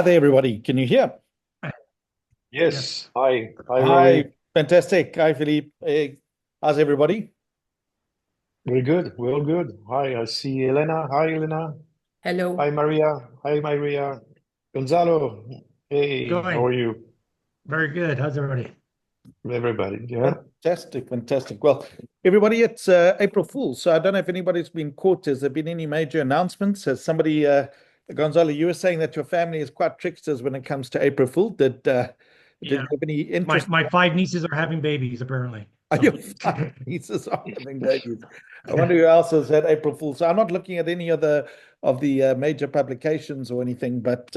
Hi there, everybody. Can you hear? Yes. Yes. Hi. Hi, Hi, Rory. fantastic. Hi, Philippe. Hey, how's everybody? Very good. We're all good. Hi, I see Elena. Hi, Elena. Hi, Hello. Maria. Hi, Maria. Gonzalo. Hey, how Going. are you? Very good. How's everybody? Everybody. Yeah. Fantastic, fantastic. Well, everybody, it's April Fool's. So I don't know if anybody's been caught. Has there been any major announcements? Has somebody, Gonzalo, you were saying that your family is quite tricksters when it comes to April Fool. Did Yeah. you have any My interest? my five nieces are having babies, apparently. Are So your five nieces are having babies? I wonder who else has had April Fool's. So I'm not looking at any of the major publications or anything, but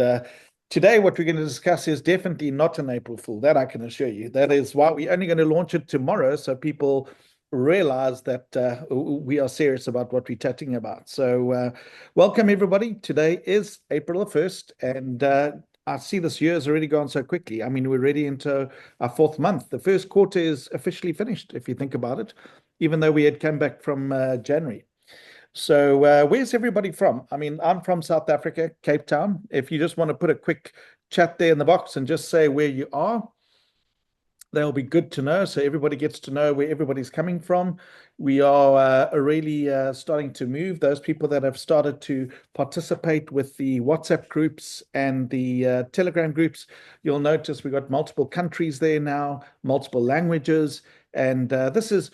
today what we're going to discuss is definitely not an April Fool. That I can assure you. That is why we're only going to launch it tomorrow, so people realize that we are serious about what we're chatting about. So welcome everybody. Today is April the 1st, and I see this year has already gone so quickly. I mean, we're already into our fourth month. The first quarter is officially finished, if you think about it, even though we had come back from January. So, where's everybody from? I mean, I'm from South Africa, Cape Town. If you just want to put a quick chat there in the box and just say where you are, that'll be good to know. So everybody gets to know where everybody's coming from. We are really starting to move. Those people that have started to participate with the WhatsApp groups and the Telegram groups, you'll notice we got multiple countries there now, multiple languages. And this is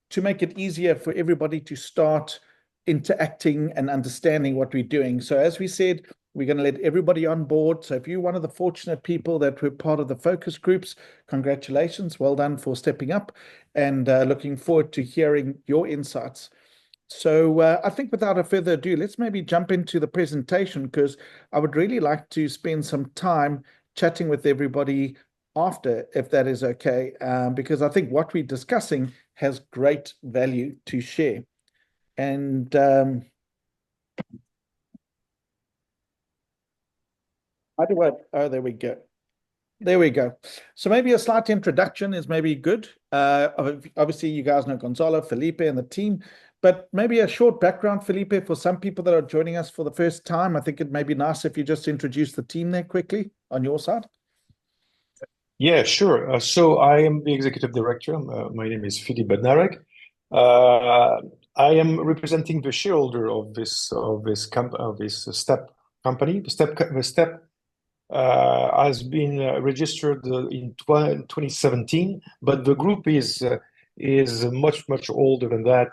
to make it easier for everybody to start interacting and understanding what we're doing. So as we said, we're going to let everybody on board. So if you're one of the fortunate people that were part of the focus groups, congratulations. Well done for stepping up, and looking forward to hearing your insights. So I think without a further ado, let's maybe jump into the presentation, because I would really like to spend some time chatting with everybody after, if that is okay, because I think what we're discussing has great value to share. And how do I? Oh, there we go. There we go. So maybe a slight introduction is maybe good. Obviously, you guys know Gonzalo, Felipe, and the team, but maybe a short background, Felipe, for some people that are joining us for the first time. I think it may be nice if you just introduce the team there quickly on your side. Yeah, sure. So I am the executive director. My name is Philippe Badnarek. I am representing the shareholder of this Step company. The Step has been registered in 2017, but the group is much older than that.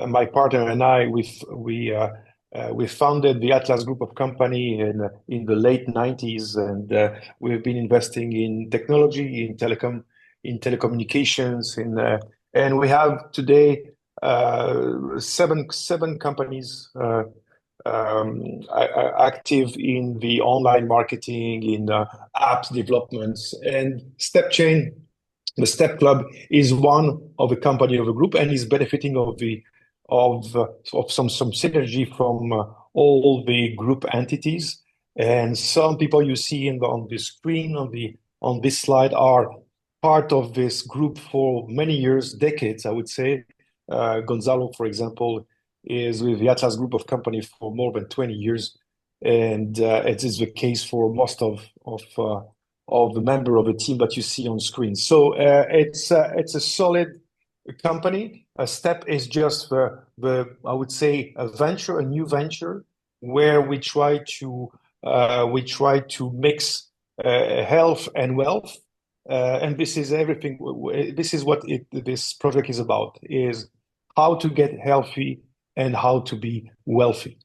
My partner and I, we founded the Atlas Group of Company in the late 90s, and we've been investing in technology, in telecommunications, and we have today seven companies active in the online marketing, in apps developments, and StepChain, the StepClub, is one of the company of the group and is benefiting of some synergy from all the group entities. And some people you see on the screen on this slide are part of this group for many years, decades, I would say. Gonzalo, for example, is with the Atlas Group of Companies for more than 20 years, and it is the case for most of the member of the team that you see on screen. So it's a solid company. A Step is just the I would say a new venture, where we try to mix health and wealth, and this is everything. This is what this project is about: is how to get healthy and how to be wealthy.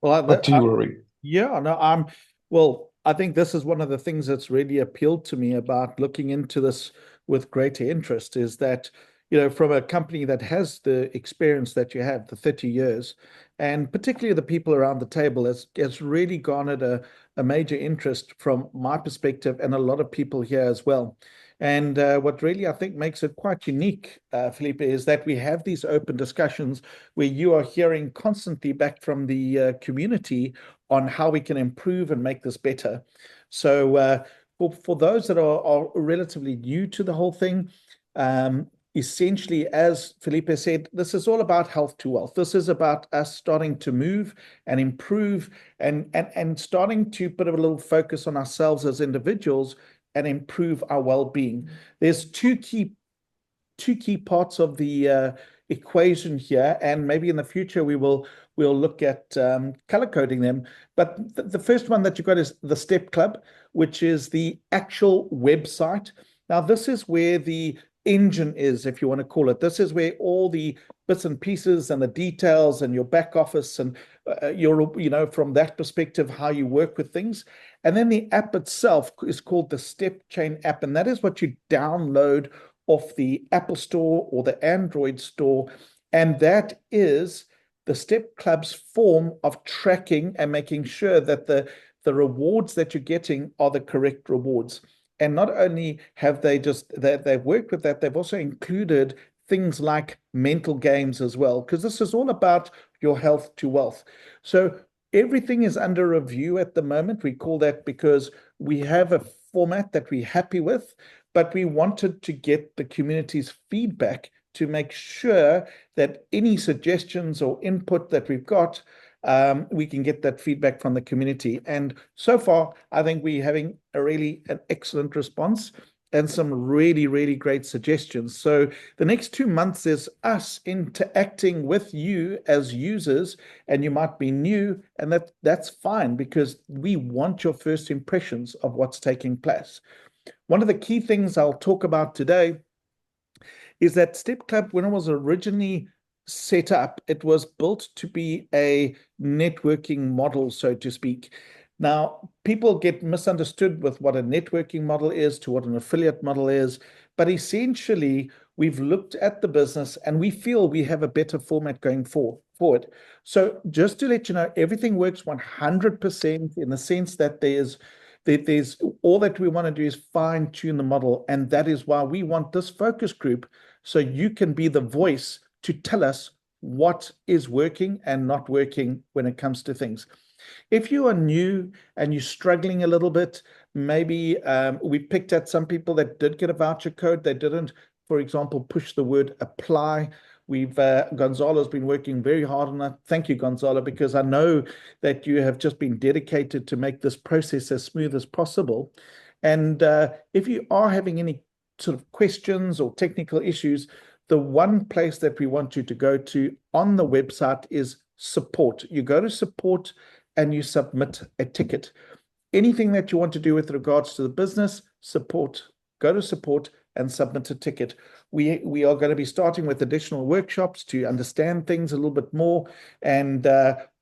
Well, Back to you, Rory. yeah, no, well, I think this is one of the things that's really appealed to me about looking into this with greater interest, is that, from a company that has the experience that you have, the 30 years, and particularly the people around the table, has really garnered a major interest from my perspective and a lot of people here as well. And what really I think makes it quite unique, Felipe, is that we have these open discussions where you are hearing constantly back from the community on how we can improve and make this better. So for those that are relatively new to the whole thing, essentially, as Felipe said, this is all about health to wealth. This is about us starting to move and improve and starting to put a little focus on ourselves as individuals and improve our well-being. There's two key parts of the equation here, and maybe in the future we'll look at color coding them. But the first one that you've got is the StepClub, which is the actual website. Now, this is where the engine is, if you want to call it. This is where all the bits and pieces and the details and your back office and from that perspective, how you work with things. And then the app itself is called the StepChain app, and that is what you download off the Apple Store or the Android store. And that is the StepClub's form of tracking and making sure that the rewards that you're getting are the correct rewards. And not only have they've worked with that, they've also included things like mental games as well, because this is all about your health to wealth. So everything is under review at the moment. We call that because we have a format that we're happy with, but we wanted to get the community's feedback to make sure that any suggestions or input that we've got, we can get that feedback from the community. And so far, I think we're having an excellent response and some really, really great suggestions. So the next 2 months is us interacting with you as users, and you might be new, and that's fine, because we want your first impressions of what's taking place. One of the key things I'll talk about today is that StepClub, when it was originally set up, it was built to be a networking model, so to speak. Now, people get misunderstood with what a networking model is to what an affiliate model is, but essentially, we've looked at the business and we feel we have a better format going forward. So just to let you know, everything works 100% in the sense that there's all that we want to do is fine tune the model. And that is why we want this focus group, so you can be the voice to tell us what is working and not working when it comes to things. If you are new and you're struggling a little bit, maybe we picked at some people that did get a voucher code. They didn't, for example, push the word apply. Gonzalo's been working very hard on that. Thank you, Gonzalo, because I know that you have just been dedicated to make this process as smooth as possible. And if you are having any sort of questions or technical issues, the one place that we want you to go to on the website is support. You go to support and you submit a ticket. Anything that you want to do with regards to the business, support, go to support and submit a ticket. We are going to be starting with additional workshops to understand things a little bit more, and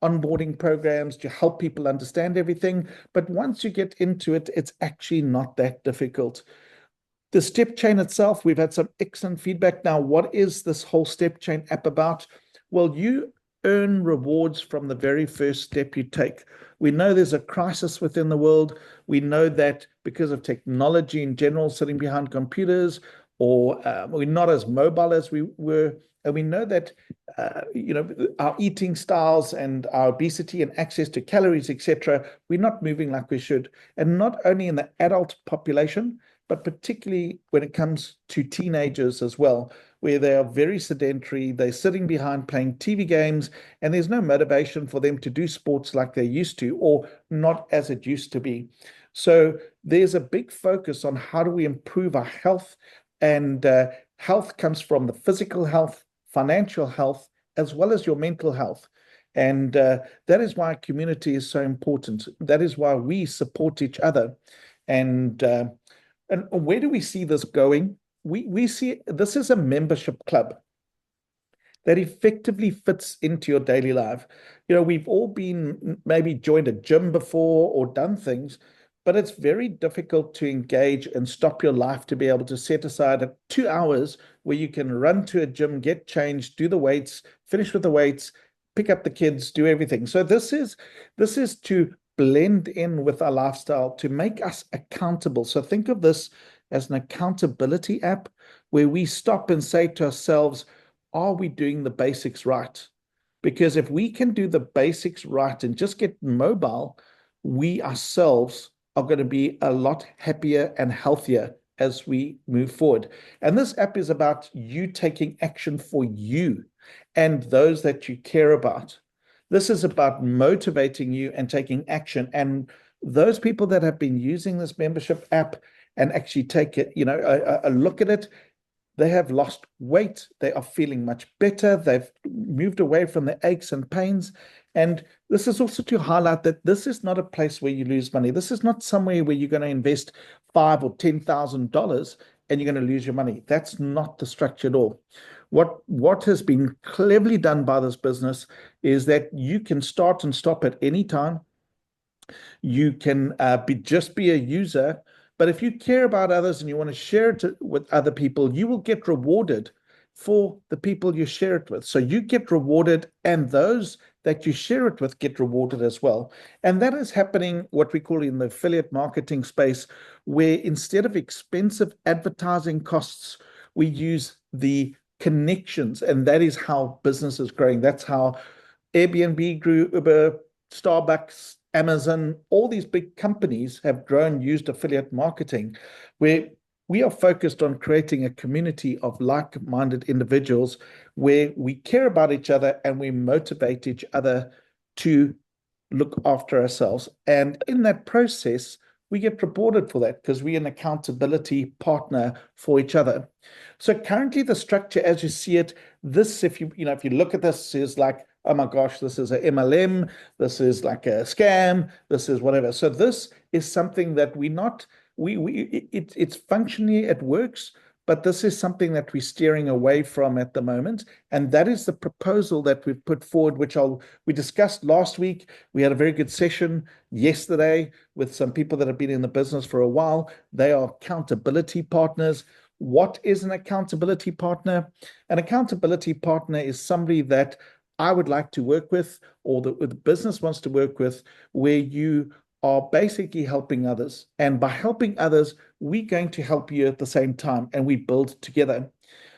onboarding programs to help people understand everything. But once you get into it, it's actually not that difficult. The StepChain itself, we've had some excellent feedback. Now, what is this whole StepChain app about? Well, you earn rewards from the very first step you take. We know there's a crisis within the world. We know that because of technology in general, sitting behind computers, or we're not as mobile as we were. And we know that our eating styles and our obesity and access to calories, etc., we're not moving like we should. And not only in the adult population, but particularly when it comes to teenagers as well, where they are very sedentary, they're sitting behind playing TV games, and there's no motivation for them to do sports like they used to, or not as it used to be. So there's a big focus on how do we improve our health, and health comes from the physical health, financial health, as well as your mental health. And that is why community is so important. That is why we support each other. And where do we see this going? We see this is a membership club that effectively fits into your daily life. We've all been maybe joined a gym before or done things, but it's very difficult to engage and stop your life to be able to set aside 2 hours where you can run to a gym, get changed, do the weights, finish with the weights, pick up the kids, do everything. So this is to blend in with our lifestyle, to make us accountable. So think of this as an accountability app where we stop and say to ourselves, are we doing the basics right? Because if we can do the basics right and just get mobile, we ourselves are going to be a lot happier and healthier as we move forward. And this app is about you taking action for you and those that you care about. This is about motivating you and taking action. And those people that have been using this membership app and actually take it, a look at it, they have lost weight. They are feeling much better. They've moved away from the aches and pains. And this is also to highlight that this is not a place where you lose money. This is not somewhere where you're going to invest $5,000 or $10,000 and you're going to lose your money. That's not the structure at all. What has been cleverly done by this business is that you can start and stop at any time. You can just be a user. But if you care about others and you want to share it with other people, you will get rewarded for the people you share it with. So you get rewarded, and those that you share it with get rewarded as well. And that is happening, what we call in the affiliate marketing space, where instead of expensive advertising costs, we use the connections. And that is how business is growing. That's how Airbnb grew, Uber, Starbucks, Amazon, all these big companies have grown, used affiliate marketing, where we are focused on creating a community of like-minded individuals where we care about each other and we motivate each other to look after ourselves. And in that process, we get rewarded for that because we're an accountability partner for each other. So currently the structure, as you see it, this, if you look at this, is like, oh my gosh, this is a MLM, this is like a scam, this is whatever. So this is something that it's functionally, it works, but this is something that we're steering away from at the moment. And that is the proposal that we've put forward, which we discussed last week. We had a very good session yesterday with some people that have been in the business for a while. They are accountability partners. What is an accountability partner? An accountability partner is somebody that I would like to work with, or the business wants to work with, where you are basically helping others. And by helping others, we're going to help you at the same time, and we build together.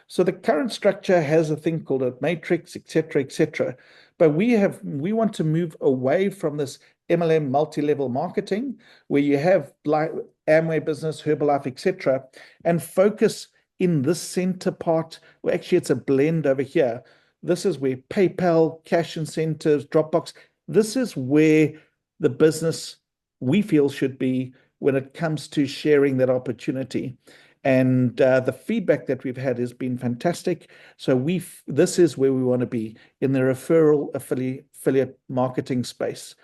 So the current structure has a thing called a matrix, etc., etc. But we want to move away from this MLM multi-level marketing, where you have like Amway Business, Herbalife, etc., and focus in this center part. Well, actually, it's a blend over here. This is where PayPal, cash incentives, Dropbox, this is where the business we feel should be when it comes to sharing that opportunity. And the feedback that we've had has been fantastic. So this is where we want to be, in the referral affiliate marketing space.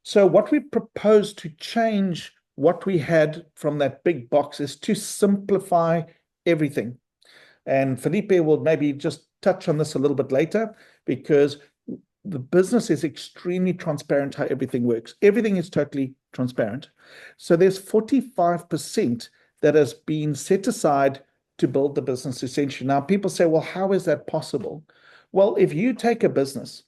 So what we propose to change what we had from that big box is to simplify everything. And Felipe will maybe just touch on this a little bit later, because the business is extremely transparent how everything works. Everything is totally transparent. So there's 45% that has been set aside to build the business essentially. Now, people say, well, how is that possible? Well, if you take a business,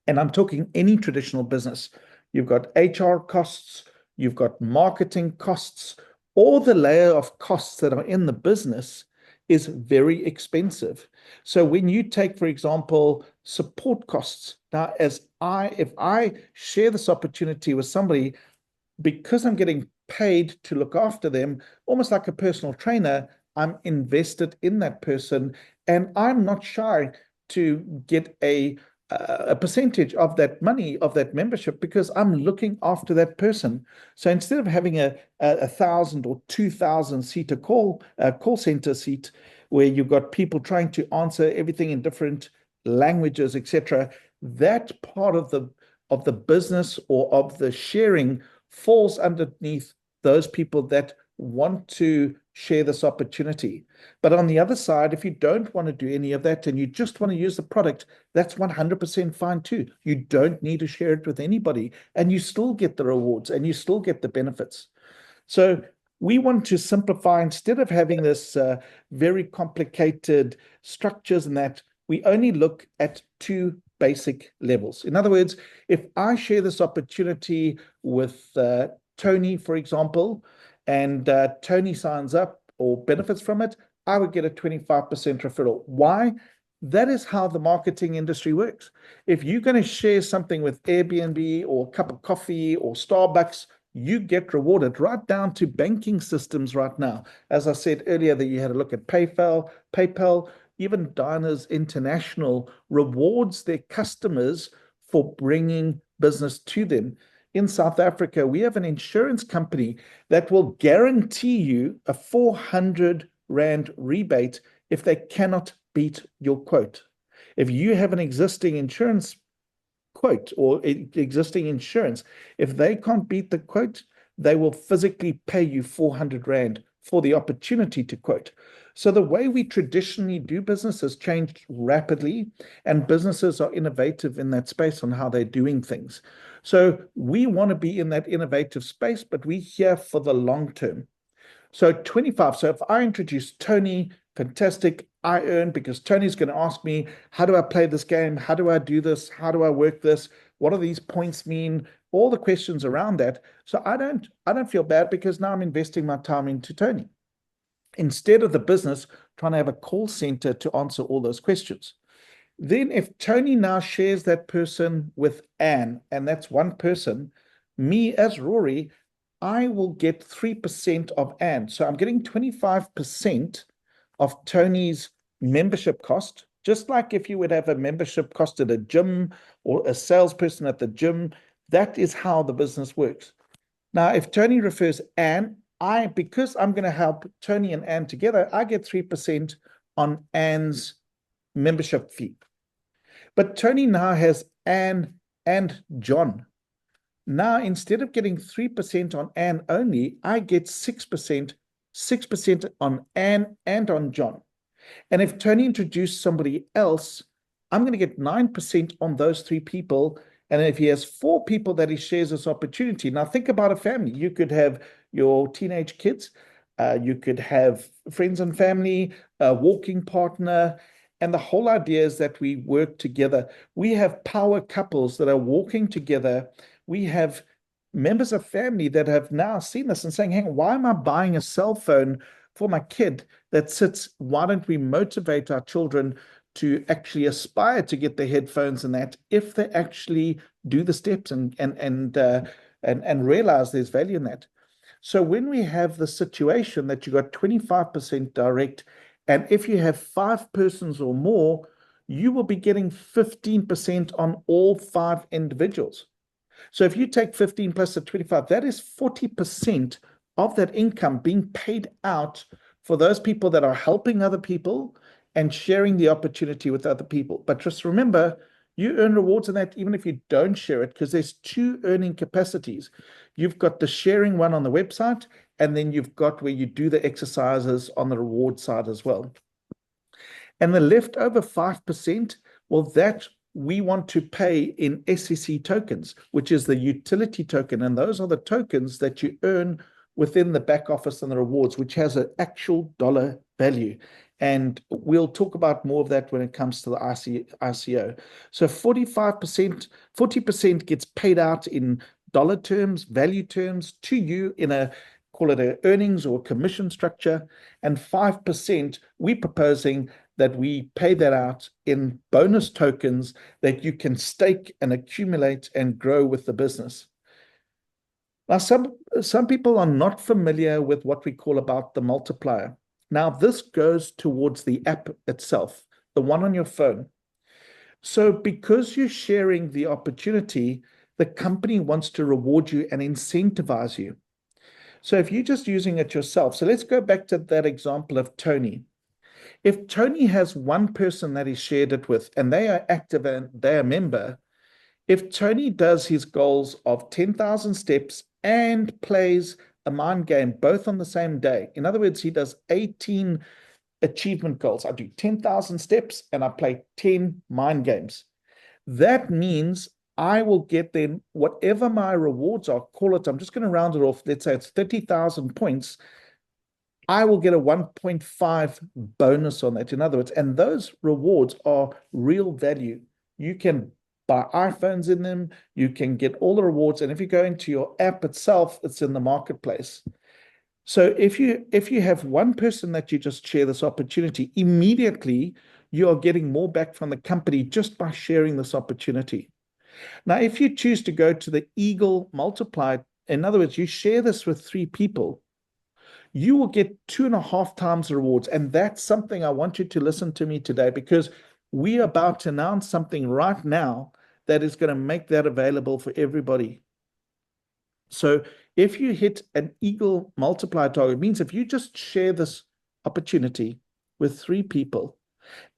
and I'm talking any traditional business, you've got HR costs, you've got marketing costs, all the layer of costs that are in the business is very expensive. So when you take, for example, support costs, now if I share this opportunity with somebody, because I'm getting paid to look after them, almost like a personal trainer, I'm invested in that person, and I'm not shy to get a percentage of that money, of that membership, because I'm looking after that person. So instead of having a 1,000 or 2,000 seat call center seat, where you've got people trying to answer everything in different languages, etc., that part of the business or of the sharing falls underneath those people that want to share this opportunity. But on the other side, if you don't want to do any of that and you just want to use the product, that's 100% fine too. You don't need to share it with anybody, and you still get the rewards and you still get the benefits. So we want to simplify. Instead of having this very complicated structures and that, we only look at two basic levels. In other words, if I share this opportunity with Tony, for example, and Tony signs up or benefits from it, I would get a 25% referral. Why? That is how the marketing industry works. If you're going to share something with Airbnb or a cup of coffee or Starbucks, you get rewarded, right down to banking systems right now. As I said earlier, that you had a look at PayPal, even Diners International rewards their customers for bringing business to them. In South Africa, we have an insurance company that will guarantee you a 400 Rand rebate if they cannot beat your quote. If you have an existing insurance quote or existing insurance, if they can't beat the quote, they will physically pay you 400 Rand for the opportunity to quote. So the way we traditionally do business has changed rapidly, and businesses are innovative in that space on how they're doing things. So we want to be in that innovative space, but we're here for the long term. So 25. So if I introduce Tony, fantastic, I earn, because Tony's going to ask me, how do I play this game? How do I do this? How do I work this? What do these points mean? All the questions around that. So I don't feel bad, because now I'm investing my time into Tony, instead of the business trying to have a call center to answer all those questions. Then if Tony now shares that person with Anne, and that's one person, me as Rory, I will get 3% of Anne. So I'm getting 25% of Tony's membership cost, just like if you would have a membership cost at a gym or a salesperson at the gym. That is how the business works. Now, if Tony refers Anne, because I'm going to help Tony and Anne together, I get 3% on Anne's membership fee. But Tony now has Anne and John. Now, instead of getting 3% on Anne only, I get 6% on Anne and on John. And if Tony introduced somebody else, I'm going to get 9% on those 3 people. And if he has 4 people that he shares this opportunity, now think about a family. You could have your teenage kids, you could have friends and family, a walking partner. And the whole idea is that we work together. We have power couples that are walking together. We have members of family that have now seen this and saying, hey, why am I buying a cell phone for my kid that sits? Why don't we motivate our children to actually aspire to get the headphones and that, if they actually do the steps and realize there's value in that? So when we have the situation that you got 25% direct, and if you have 5 persons or more, you will be getting 15% on all 5 individuals. So if you take 15 plus the 25, that is 40% of that income being paid out for those people that are helping other people and sharing the opportunity with other people. But just remember, you earn rewards in that even if you don't share it, because there's 2 earning capacities. You've got the sharing one on the website, and then you've got where you do the exercises on the reward side as well. And the leftover 5%, well, that we want to pay in SEC tokens, which is the utility token. And those are the tokens that you earn within the back office and the rewards, which has an actual dollar value. And we'll talk about more of that when it comes to the ICO. So 40% gets paid out in dollar terms, value terms to you in a, call it a earnings or commission structure. And 5%, we're proposing that we pay that out in bonus tokens that you can stake and accumulate and grow with the business. Now, some people are not familiar with what we call about the multiplier. Now, this goes towards the app itself, the one on your phone. So because you're sharing the opportunity, the company wants to reward you and incentivize you. So if you're just using it yourself, so let's go back to that example of Tony. If Tony has one person that he shared it with and they are active and they're a member, if Tony does his goals of 10,000 steps and plays a mind game both on the same day, in other words, he does 18 achievement goals. I do 10,000 steps and I play 10 mind games. That means I will get them whatever my rewards are, call it, I'm just going to round it off. Let's say it's 30,000 points. I will get a 1.5 bonus on that. In other words, and those rewards are real value. You can buy iPhones in them. You can get all the rewards. And if you go into your app itself, it's in the marketplace. So if you have one person that you just share this opportunity, immediately you are getting more back from the company just by sharing this opportunity. Now, if you choose to go to the Eagle Multiplier in other words, you share this with 3 people, you will get 2.5 times the rewards. And that's something I want you to listen to me today, because we're about to announce something right now that is going to make that available for everybody. So if you hit an Eagle multiplier target, it means if you just share this opportunity with 3 people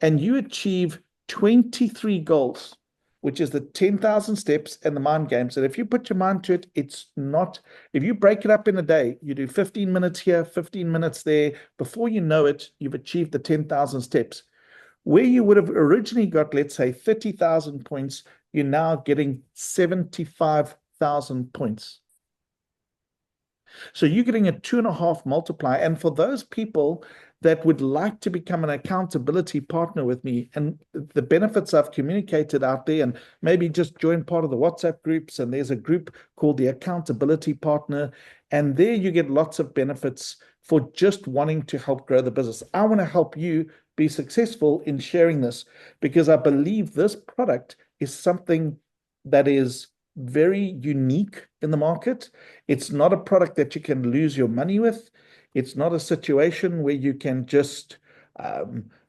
and you achieve 23 goals, which is the 10,000 steps and the mind games. And if you put your mind to it, it's not, if you break it up in a day, you do 15 minutes here, 15 minutes there, before you know it, you've achieved the 10,000 steps. Where you would have originally got, let's say, 30,000 points, you're now getting 75,000 points. So you're getting a 2.5 multiplier. And for those people that would like to become an accountability partner with me, and the benefits I've communicated out there, and maybe just join part of the WhatsApp groups, and there's a group called the Accountability Partner, and there you get lots of benefits for just wanting to help grow the business. I want to help you be successful in sharing this, because I believe this product is something that is very unique in the market. It's not a product that you can lose your money with. It's not a situation where you can just,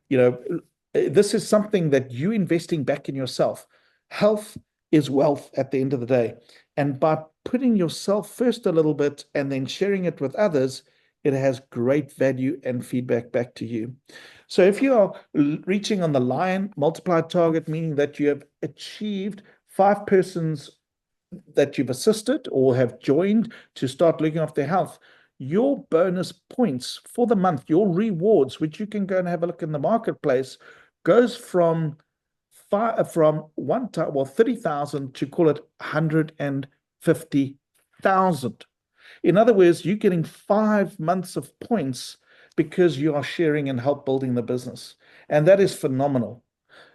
this is something that you're investing back in yourself. Health is wealth at the end of the day. And by putting yourself first a little bit and then sharing it with others, it has great value and feedback back to you. So if you are reaching on the Lion multiplier target, meaning that you have achieved 5 persons that you've assisted or have joined to start looking after their health, your bonus points for the month, your rewards, which you can go and have a look in the marketplace, goes from 30,000 to, call it, 150,000. In other words, you're getting 5 months of points because you are sharing and help building the business. And that is phenomenal.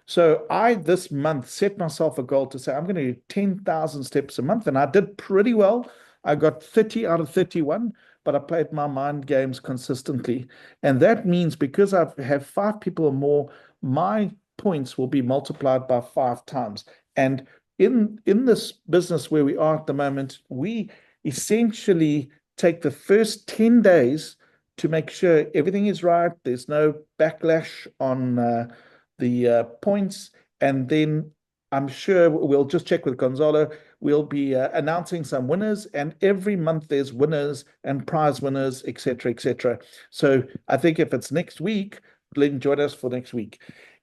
So I, this month, set myself a goal to say, I'm going to do 10,000 steps a month. And I did pretty well. I got 30 out of 31, but I played my mind games consistently. And that means because I have 5 people or more, my points will be multiplied by 5 times. And in this business where we are at the moment, we essentially take the first 10 days to make sure everything is right. There's no backlash on the points. And then I'm sure we'll just check with Gonzalo. We'll be announcing some winners, and every month there's winners and prize winners, etc., etc. So I think if it's next week, then join us for next week.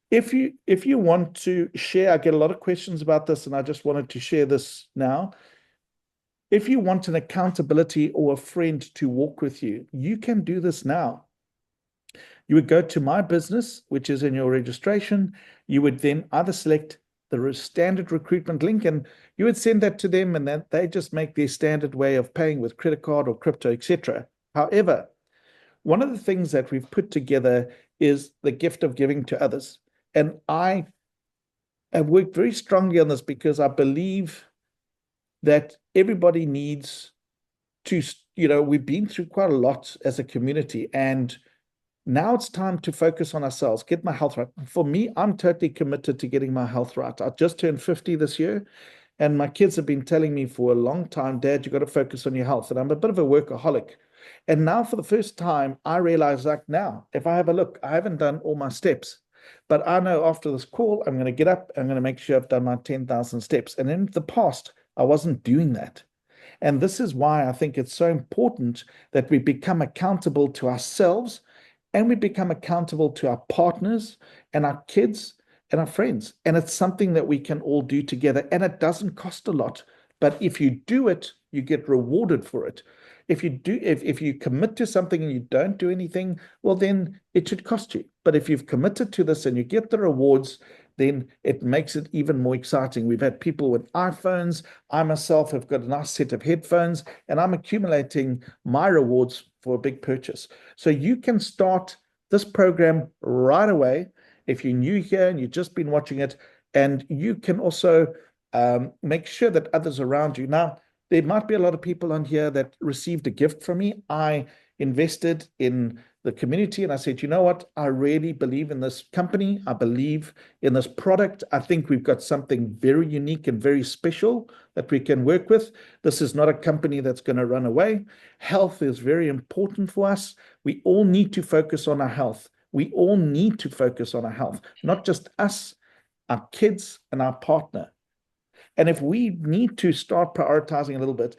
If you want to share, I get a lot of questions about this, and I just wanted to share this now. If you want an accountability or a friend to walk with you, you can do this now. You would go to My Business, which is in your registration. You would then either select the standard recruitment link, and you would send that to them, and then they just make their standard way of paying with credit card or crypto, etc. However, one of the things that we've put together is the gift of giving to others. And I have worked very strongly on this because I believe that everybody needs to, we've been through quite a lot as a community, and now it's time to focus on ourselves, get my health right. For me, I'm totally committed to getting my health right. I just turned 50 this year, and my kids have been telling me for a long time, Dad, you've got to focus on your health. And I'm a bit of a workaholic. And now for the first time, I realize, like, now, if I have a look, I haven't done all my steps. But I know after this call, I'm going to get up, I'm going to make sure I've done my 10,000 steps. And in the past, I wasn't doing that. And this is why I think it's so important that we become accountable to ourselves, and we become accountable to our partners and our kids and our friends. And it's something that we can all do together. And it doesn't cost a lot. But if you do it, you get rewarded for it. If you commit to something and you don't do anything, well, then it should cost you. But if you've committed to this and you get the rewards, then it makes it even more exciting. We've had people with iPhones. I myself have got a nice set of headphones, and I'm accumulating my rewards for a big purchase. So you can start this program right away if you're new here and you've just been watching it, and you can also make sure that others around you. Now, there might be a lot of people on here that received a gift from me. I invested in the community, and I said, you know what? I really believe in this company. I believe in this product. I think we've got something very unique and very special that we can work with. This is not a company that's going to run away. Health is very important for us. We all need to focus on our health. We all need to focus on our health, not just us, our kids, and our partner. And if we need to start prioritizing a little bit,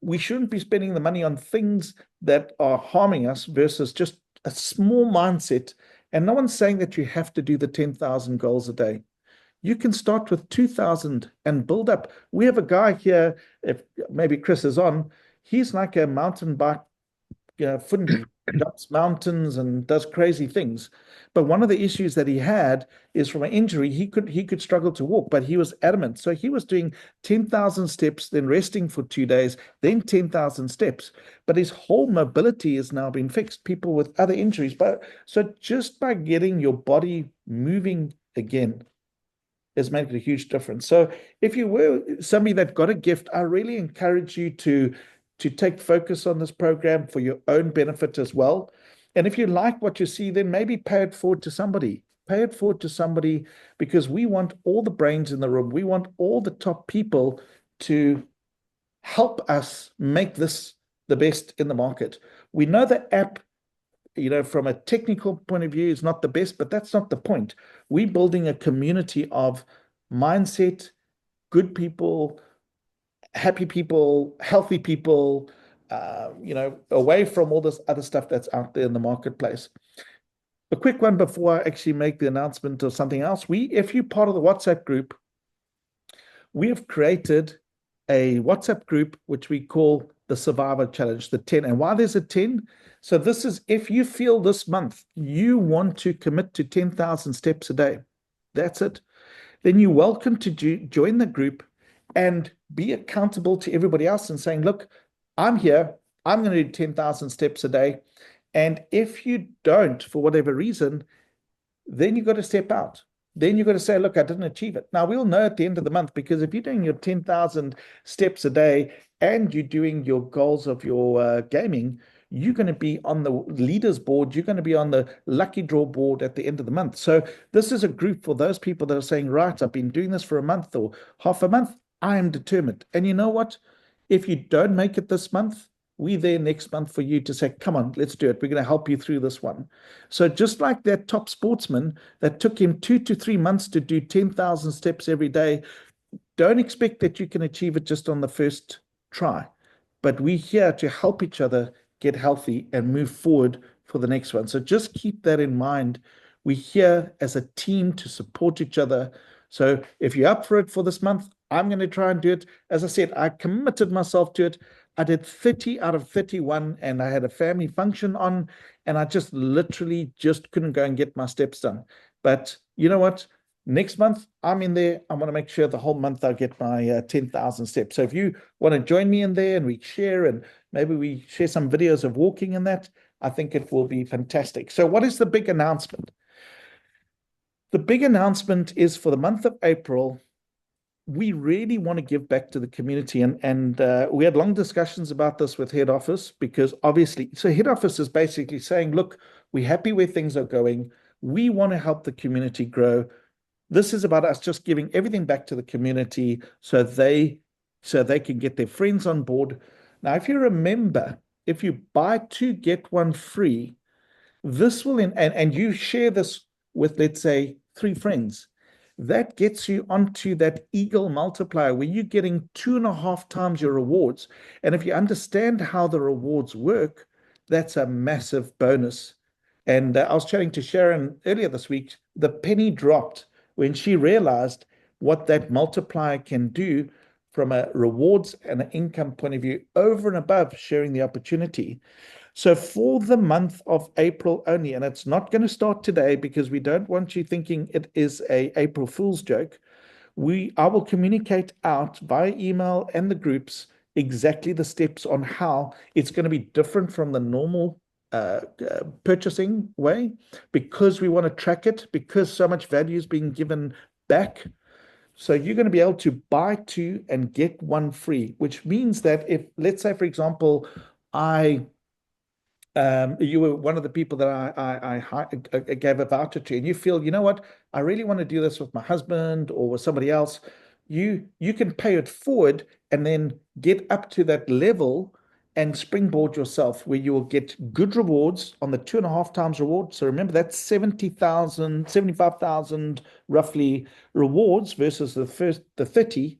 we shouldn't be spending the money on things that are harming us versus just a small mindset. And no one's saying that you have to do the 10,000 goals a day. You can start with 2,000 and build up. We have a guy here, if maybe Chris is on, he's like a mountain bike fundi, jumps mountains and does crazy things. But one of the issues that he had is from an injury, he could struggle to walk, but he was adamant. So he was doing 10,000 steps, then resting for 2 days, then 10,000 steps. But his whole mobility has now been fixed. People with other injuries. So just by getting your body moving again has made a huge difference. So if you were somebody that got a gift, I really encourage you to take focus on this program for your own benefit as well. And if you like what you see, then maybe pay it forward to somebody. Pay it forward to somebody, because we want all the brains in the room. We want all the top people to help us make this the best in the market. We know the app, from a technical point of view, is not the best, but that's not the point. We're building a community of mindset, good people, happy people, healthy people, away from all this other stuff that's out there in the marketplace. A quick one before I actually make the announcement of something else. If you're part of the WhatsApp group, we have created a WhatsApp group which we call the Survivor Challenge, the 10. And why there's a 10? So this is, if you feel this month you want to commit to 10,000 steps a day, that's it, then you're welcome to join the group and be accountable to everybody else and saying, look, I'm here, I'm going to do 10,000 steps a day. And if you don't, for whatever reason, then you've got to step out. Then you've got to say, look, I didn't achieve it. Now, we'll know at the end of the month, because if you're doing your 10,000 steps a day and you're doing your goals of your gaming, you're going to be on the leaders board. You're going to be on the lucky draw board at the end of the month. So this is a group for those people that are saying, right, I've been doing this for a month or half a month. I am determined. And you know what? If you don't make it this month, we're there next month for you to say, come on, let's do it. We're going to help you through this one. So just like that top sportsman that took him 2 to 3 months to do 10,000 steps every day, don't expect that you can achieve it just on the first try. But we're here to help each other get healthy and move forward for the next one. So just keep that in mind. We're here as a team to support each other. So if you're up for it for this month, I'm going to try and do it. As I said, I committed myself to it. I did 30 out of 31, and I had a family function on, and I just literally just couldn't go and get my steps done. But you know what? Next month, I'm in there. I want to make sure the whole month I get my 10,000 steps. So if you want to join me in there and we share, and maybe we share some videos of walking in that, I think it will be fantastic. So what is the big announcement? The big announcement is for the month of April, we really want to give back to the community. And we had long discussions about this with head office, because obviously, so head office is basically saying, look, we're happy where things are going. We want to help the community grow. This is about us just giving everything back to the community so they can get their friends on board. Now, if you remember, if you buy 2, get 1 free, this will, and you share this with, let's say, 3 friends, that gets you onto that Eagle multiplier where you're getting 2.5 times your rewards. And if you understand how the rewards work, that's a massive bonus. And I was chatting to Sharon earlier this week. The penny dropped when she realized what that multiplier can do from a rewards and an income point of view, over and above sharing the opportunity. So for the month of April only, and it's not going to start today because we don't want you thinking it is a April Fool's joke. I will communicate out via email and the groups exactly the steps on how it's going to be different from the normal purchasing way, because we want to track it, because so much value is being given back. So you're going to be able to buy 2 and get 1 free, which means that if, let's say, for example, I you were one of the people that I gave a voucher to, and you feel, you know what, I really want to do this with my husband or with somebody else, you can pay it forward and then get up to that level and springboard yourself where you will get good rewards on the 2.5 times reward. So remember, that's 70,000, 75,000 roughly rewards versus the 30.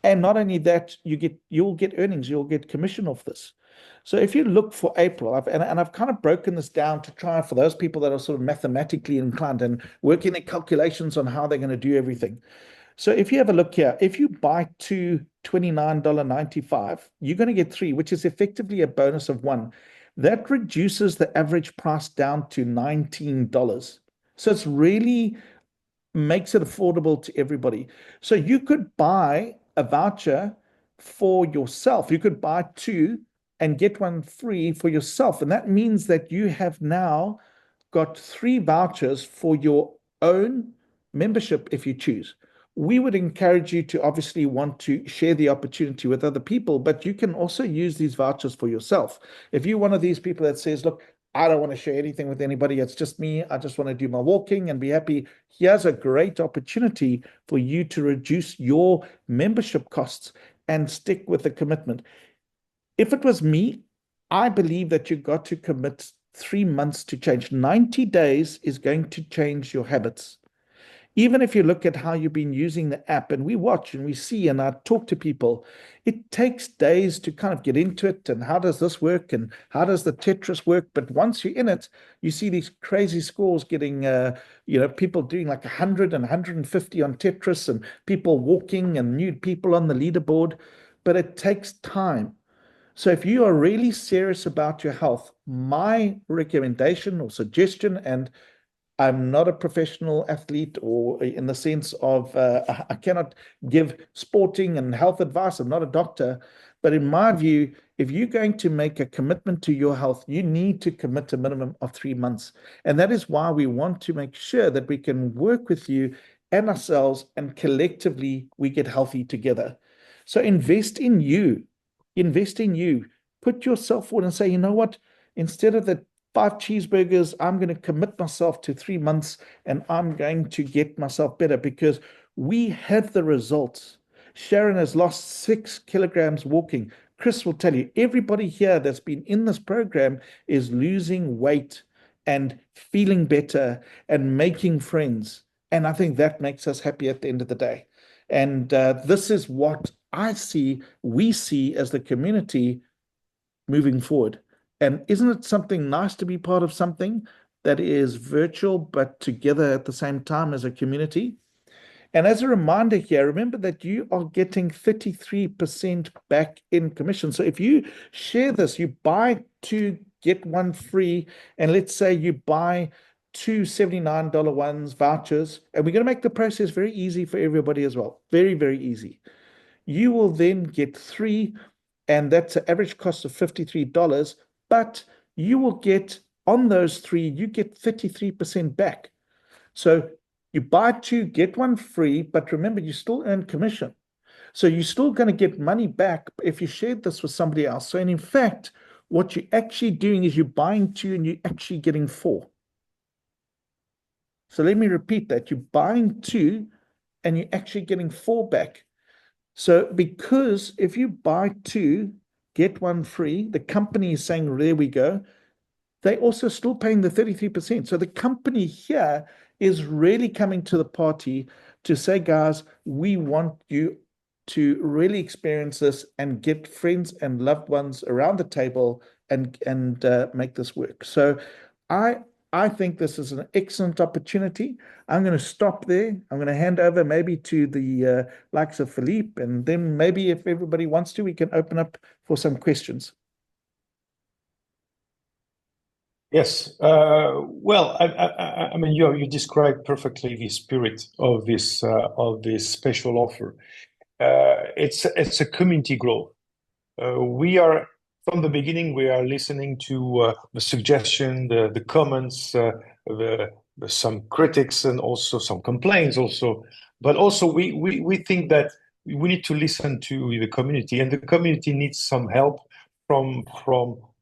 And not only that, you'll get earnings, you'll get commission off this. So if you look for April, I've kind of broken this down to try for those people that are sort of mathematically inclined and working their calculations on how they're going to do everything. So if you have a look here, if you buy two $29.95, you're going to get three, which is effectively a bonus of one. That reduces the average price down to $19. So it's really makes it affordable to everybody. So you could buy a voucher for yourself. You could buy two and get one free for yourself. And that means that you have now got 3 vouchers for your own membership if you choose. We would encourage you to obviously want to share the opportunity with other people, but you can also use these vouchers for yourself. If you're one of these people that says, look, I don't want to share anything with anybody, it's just me, I just want to do my walking and be happy, here's a great opportunity for you to reduce your membership costs and stick with the commitment. If it was me, I believe that you got to commit 3 months to change. 90 days is going to change your habits. Even if you look at how you've been using the app, and we watch and we see, and I talk to people, it takes days to kind of get into it. And how does this work? And how does the Tetris work? But once you're in it, you see these crazy scores getting, people doing like 100 and 150 on Tetris, and people walking and new people on the leaderboard. But it takes time. So if you are really serious about your health, my recommendation or suggestion, and I'm not a professional athlete or in the sense of I cannot give sporting and health advice. I'm not a doctor. But in my view, if you're going to make a commitment to your health, you need to commit a minimum of 3 months. And that is why we want to make sure that we can work with you and ourselves, and collectively we get healthy together. So invest in you. Invest in you. Put yourself forward and say, you know what? Instead of the 5 cheeseburgers, I'm going to commit myself to 3 months and I'm going to get myself better, because we have the results. Sharon has lost 6 kilograms walking. Chris will tell you, everybody here that's been in this program is losing weight and feeling better and making friends. And I think that makes us happy at the end of the day. And this is what we see as the community moving forward. And isn't it something nice to be part of something that is virtual, but together at the same time as a community? And as a reminder here, remember that you are getting 33% back in commission. So if you share this, you buy 2, get 1 free. And let's say you buy 2 $79 ones, vouchers, and we're going to make the process very easy for everybody as well. Very, very easy. You will then get 3, and that's an average cost of $53. But you will get, on those 3, you get 33% back. So you buy 2, get 1 free, but remember, you still earn commission. So you're still going to get money back if you shared this with somebody else. So in fact, what you're actually doing is you're buying 2 and you're actually getting 4. So let me repeat that. You're buying 2 and you're actually getting 4 back. So because if you buy 2, get 1 free, the company is saying, there we go. They also still paying the 33%. So the company here is really coming to the party to say, guys, we want you to really experience this and get friends and loved ones around the table and make this work. So I think this is an excellent opportunity. I'm going to stop there. I'm going to hand over maybe to the likes of Philippe, and then maybe if everybody wants to, we can open up for some questions. Yes. Well, I mean, you described perfectly the spirit of this special offer. It's a community growth. From the beginning, we are listening to the suggestion, the comments, some critics, and also some complaints. But also we think that we need to listen to the community, and the community needs some help from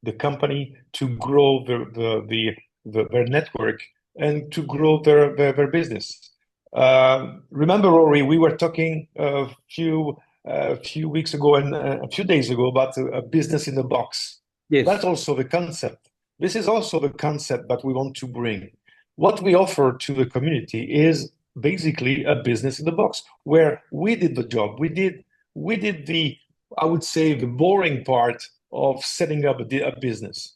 the company to grow their network and to grow their business. Remember, Rory, we were talking a few weeks ago and a few days ago about a business in a box. Yes. That's also the concept. This is also the concept that we want to bring. What we offer to the community is basically a business in the box, where we did the job. We did the, I would say, the boring part of setting up a business.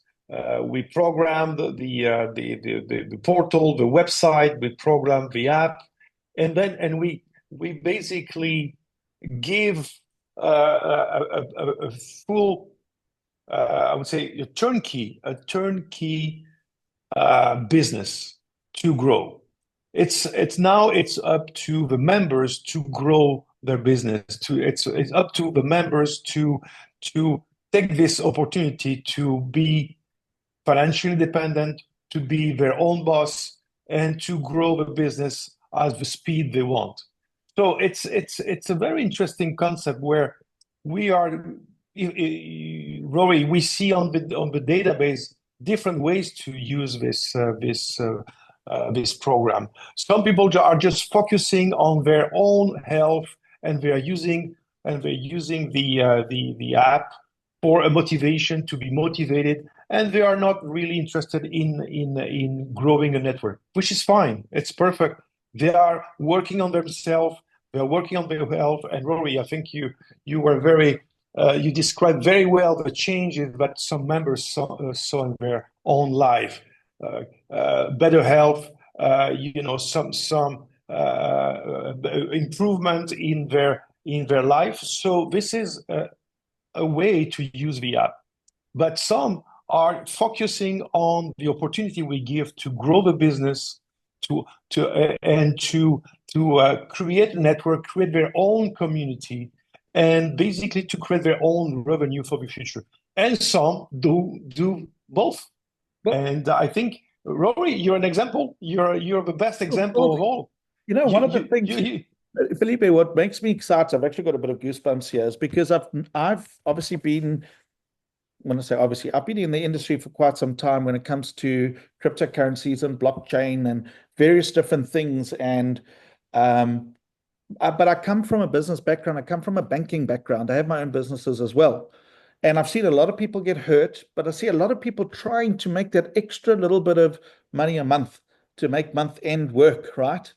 We programmed the portal, the website. We programmed the app, and we basically give a full, I would say, a turnkey business to grow. It's up to the members to grow their business. It's up to the members to take this opportunity to be financially independent, to be their own boss, and to grow the business at the speed they want. So it's a very interesting concept where we are, Rory, we see on the database different ways to use this program. Some people are just focusing on their own health, and they're using the app for a motivation to be motivated, and they are not really interested in growing a network, which is fine. It's perfect. They are working on themselves. They are working on their health. And Rory, I think you were very you described very well the changes that some members saw in their own life. Better health, some improvement in their life. So this is a way to use the app. But some are focusing on the opportunity we give to grow the business, to create a network, create their own community, and basically to create their own revenue for the future. And some do both. And I think, Rory, you're an example. You're the best example of all. One of the things, Felipe, what makes me excited, I've actually got a bit of goosebumps here, is because I've obviously been, when I say obviously, I've been in the industry for quite some time when it comes to cryptocurrencies and blockchain and various different things. And but I come from a business background. I come from a banking background. I have my own businesses as well. And I've seen a lot of people get hurt, but I see a lot of people trying to make that extra little bit of money a month to make month end work, right?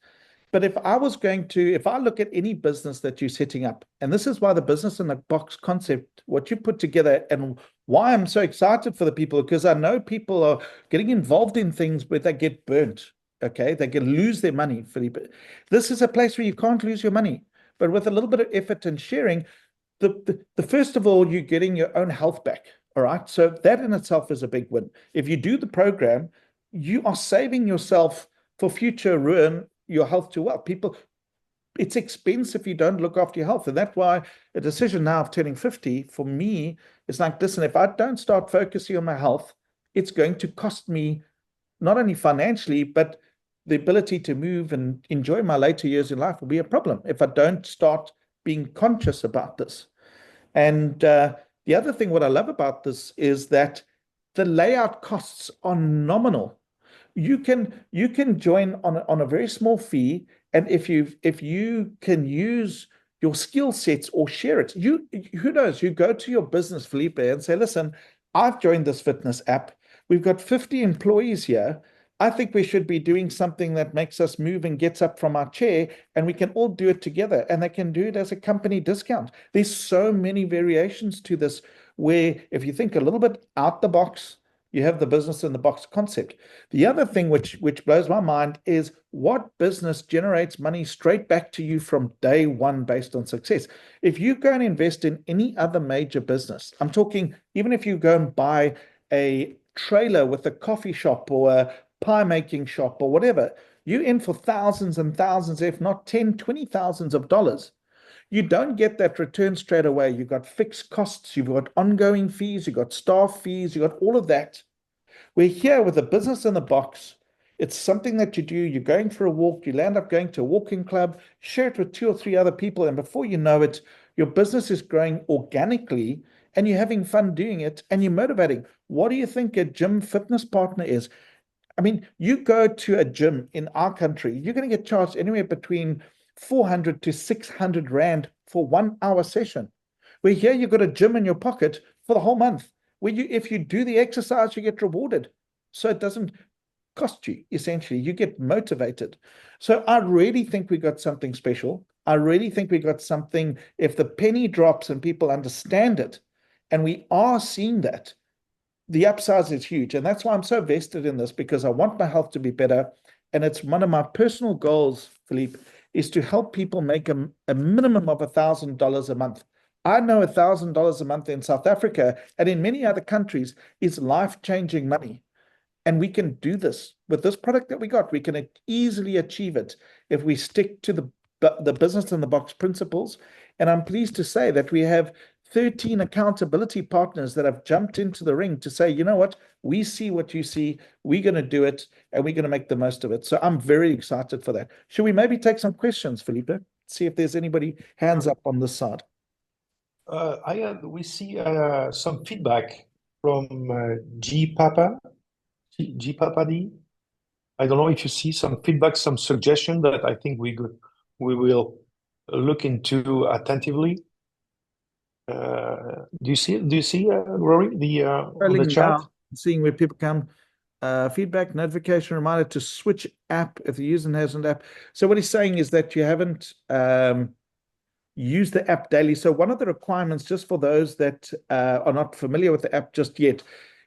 But if I look at any business that you're setting up, and this is why the business in a box concept, what you put together, and why I'm so excited for the people, because I know people are getting involved in things where they get burnt. Okay, they can lose their money, Felipe. This is a place where you can't lose your money, but with a little bit of effort and sharing, the first of all, you're getting your own health back. All right, so that in itself is a big win. If you do the program, you are saving yourself for future ruin, your health to wealth. People, it's expensive if you don't look after your health, and that's why a decision now of turning 50 for me is like, listen, if I don't start focusing on my health, it's going to cost me not only financially, but the ability to move and enjoy my later years in life will be a problem if I don't start being conscious about this. And the other thing, what I love about this is that the layout costs are nominal. You can join on a very small fee, and if you can use your skill sets or share it, who knows, you go to your business, Felipe, and say, listen, I've joined this fitness app. We've got 50 employees here. I think we should be doing something that makes us move and gets up from our chair, and we can all do it together, and they can do it as a company discount. There's so many variations to this, where if you think a little bit out the box, you have the business in the box concept. The other thing which blows my mind is what business generates money straight back to you from day one based on success. If you go and invest in any other major business, I'm talking even if you go and buy a trailer with a coffee shop or a pie making shop or whatever, you're in for thousands and thousands, if not 10, 20 thousands of dollars. You don't get that return straight away. You've got fixed costs, you've got ongoing fees, you've got staff fees, you've got all of that. We're here with a business in the box. It's something that you do. You're going for a walk, you land up going to a walking club, share it with 2 or 3 other people, and before you know it, your business is growing organically, and you're having fun doing it, and you're motivating. what do you think a gym fitness partner is? I mean, you go to a gym in our country, you're going to get charged anywhere between 400 to 600 Rand for 1 hour session. Where here you've got a gym in your pocket for the whole month, where if you do the exercise, you get rewarded. So it doesn't cost you, essentially. You get motivated. So I really think we got something special. I really think we got something, if the penny drops and people understand it, and we are seeing that, the upside is huge. And that's why I'm so vested in this, because I want my health to be better. And it's one of my personal goals, Philippe, is to help people make a minimum of $1,000 a month. I know $1,000 a month in South Africa and in many other countries is life-changing money. And we can do this with this product that we got. We can easily achieve it if we stick to the business-in-the-box principles. And I'm pleased to say that we have 13 accountability partners that have jumped into the ring to say, you know what, we see what you see, we're going to do it, and we're going to make the most of it. So I'm very excited for that. Should we maybe take some questions, Felipe? See if there's anybody hands up on this side. We see some feedback from G Papa D. I don't know if you see some feedback, some suggestion that I think we will look into attentively. Do you see Rory, on the chat? Seeing where people come. Feedback, notification, reminder to switch app if the user hasn't app. So what he's saying is that you haven't used the app daily. So one of the requirements, just for those that are not familiar with the app just yet,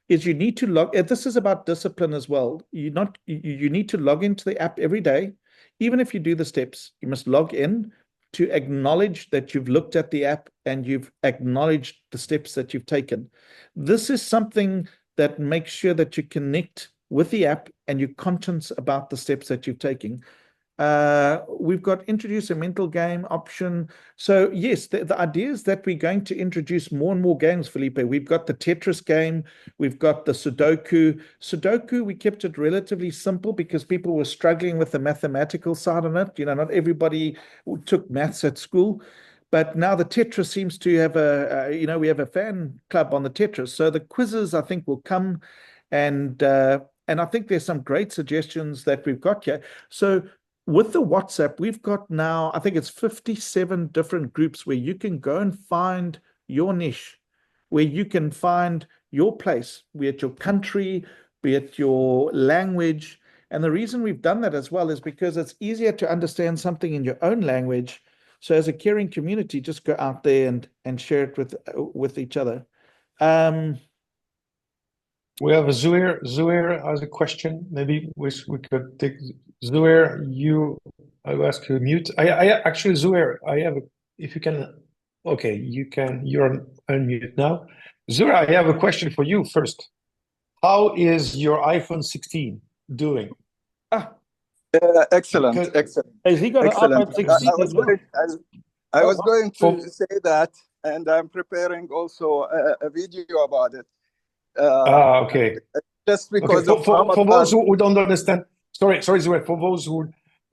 is you need to log. This is about discipline as well. You need to log into the app every day. Even if you do the steps, you must log in to acknowledge that you've looked at the app and you've acknowledged the steps that you've taken. This is something that makes sure that you connect with the app and you're conscious about the steps that you're taking. We've got introduce a mental game option. So yes, the idea is that we're going to introduce more and more games, Felipe. We've got the Tetris game. We've got the Sudoku. Sudoku, we kept it relatively simple because people were struggling with the mathematical side of it. Not everybody took maths at school. But now the Tetris seems to have we have a fan club on the Tetris. So the quizzes, I think, will come. And I think there's some great suggestions that we've got here. So with the WhatsApp, we've got now, I think it's 57 different groups where you can go and find your niche, where you can find your place, be it your country, be it your language. And the reason we've done that as well is because it's easier to understand something in your own language. So as a caring community, just go out there and share it with each other. We have Zuhair. Zuhair has a question. Maybe we could take Zuhair. I will ask you to mute. Actually, Zuhair, if you can, okay, you're unmute now. Zuhair, I have a question for you first. How is your iPhone 16 doing? Excellent. Has he got excellent. an iPhone 16? I was going to say that, and I'm preparing also a video about it. Okay. Just because for those who don't understand, sorry, Zuhair, for those who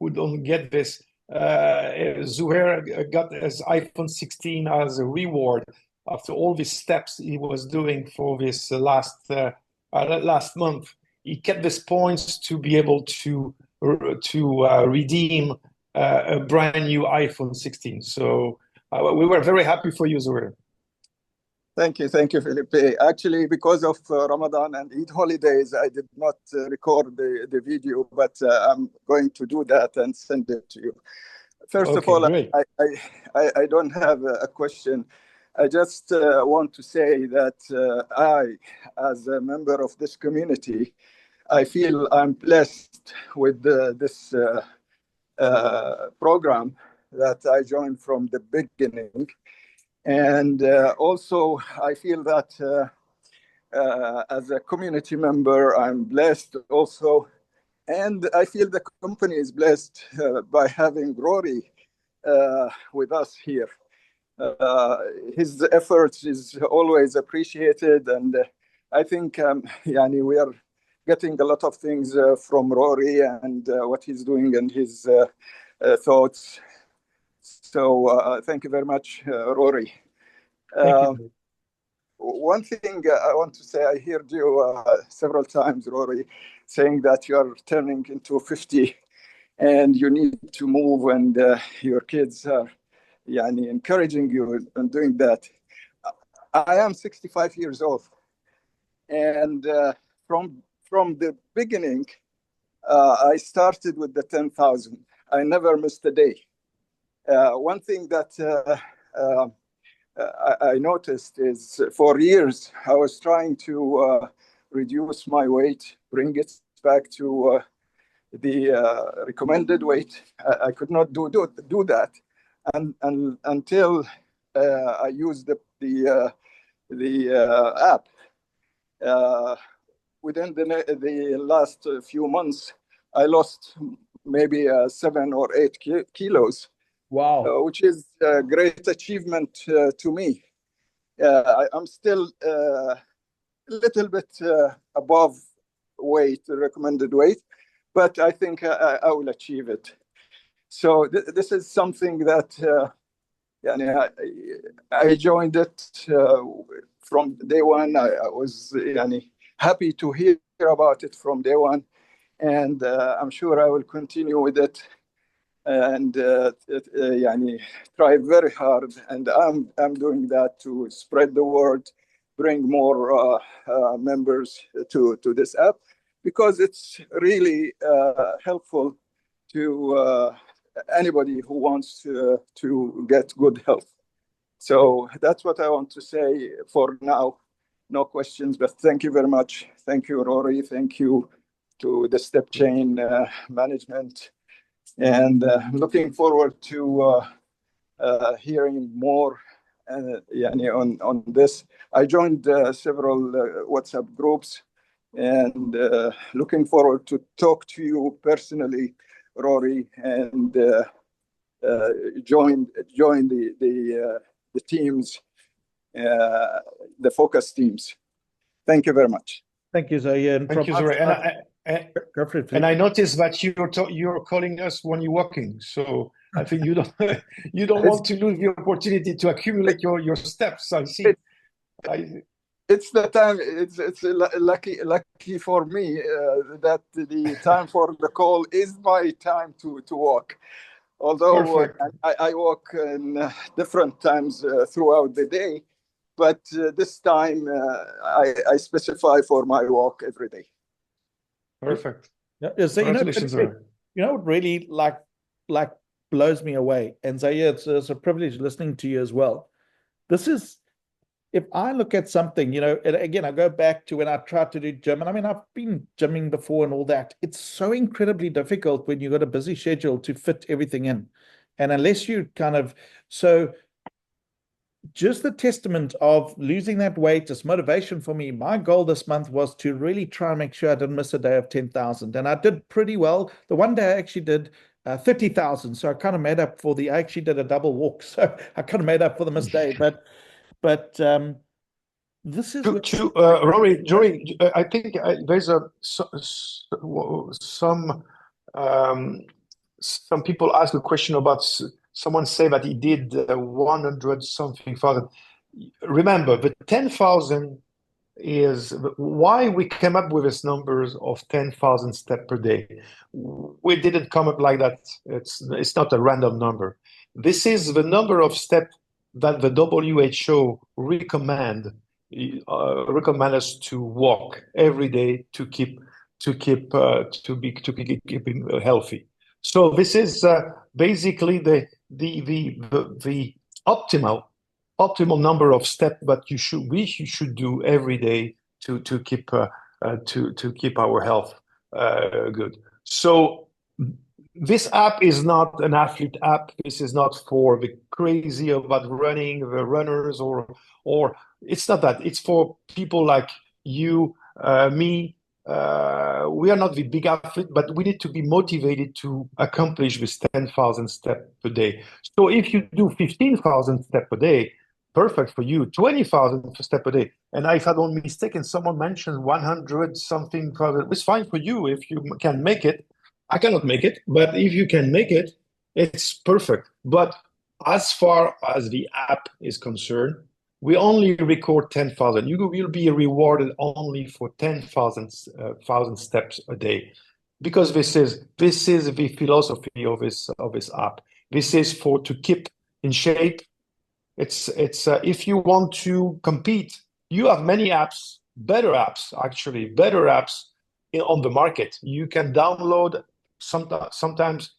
don't get this, Zuhair got his iPhone 16 as a reward after all these steps he was doing for this last month. He kept these points to be able to redeem a brand new iPhone 16. So we were very happy for you, Zuhair. Thank you, Felipe. Actually, because of Ramadan and Eid holidays, I did not record the video, but I'm going to do that and send it to you. First of all, great. I don't have a question. I just want to say that I, as a member of this community, I feel I'm blessed with this program that I joined from the beginning. And also, I feel that as a community member, I'm blessed also. And I feel the company is blessed by having Rory with us here. His efforts is always appreciated. And I think we are getting a lot of things from Rory and what he's doing and his thoughts. So thank you very much, Rory. one thing I want to say, I heard you several times, Rory, saying that you are turning into 50 and you need to move, and your kids are encouraging you in doing that. I am 65 years old, and from the beginning, I started with the 10,000. I never missed a day. One thing that I noticed is for years I was trying to reduce my weight, bring it back to the recommended weight. I could not do that, and until I used the app. Within the last few months, I lost maybe 7 or 8 kilos. Wow. Which is a great achievement to me. I'm still a little bit above weight, recommended weight, but I think I will achieve it. So this is something that I joined it from day one. I was happy to hear about it from day one, and I'm sure I will continue with it and try very hard. And I'm doing that to spread the word, bring more members to this app, because it's really helpful to anybody who wants to get good health. So that's what I want to say for now. No questions, but thank you very much. Thank you, Rory. Thank you to the StepChain management. And I'm looking forward to hearing more on this. I joined several WhatsApp groups, and looking forward to talk to you personally, Rory, and join the teams, the focus teams. Thank you very much. Thank you, Zaid. Thank you, Zoe. Go for it, And I noticed that you're calling us when you're walking, so I think you don't want to lose the opportunity to accumulate your steps. I see. It's the time. It's lucky for me that the time for the call is my time to walk. Although I walk in different times throughout the day, but this time I specify for my walk every day. Perfect. Yeah, so Congratulations, what really like blows me away, and Zaid, it's a privilege listening to you as well. This is, if I look at something, and again, I go back to when I tried to do gym, and I mean, I've been gymming before and all that. It's so incredibly difficult when you've got a busy schedule to fit everything in. And unless you just the testament of losing that weight is motivation for me. My goal this month was to really try and make sure I didn't miss a day of 10,000. And I did pretty well. The one day I actually did 30,000. So I kind of made up I actually did a double walk. So I kind of made up for the missed day. But this is Rory, I think there's some people ask a question about someone say that he did 100 something thousand. Remember, the 10,000 is why we came up with this numbers of 10,000 steps per day. We didn't come up like that. It's not a random number. This is the number of steps that the WHO recommend us to walk every day to keep healthy. So this is basically the optimal number of steps that we should do every day to keep our health good. So this app is not an athlete app. This is not for the crazy about running, the runners, or it's not that. It's for people like you, me. We are not the big athlete, but we need to be motivated to accomplish this 10,000 steps per day. So if you do 15,000 steps per day, perfect for you. 20,000 steps per day. And if I'm not mistaken, someone mentioned 100 something. It's fine for you if you can make it. I cannot make it, but if you can make it, it's perfect. But as far as the app is concerned, we only record 10,000. You will be rewarded only for 10,000 steps a day, because this is the philosophy of this app. This is to keep in shape. It's if you want to compete, you have many apps, better apps on the market. You can download sometimes.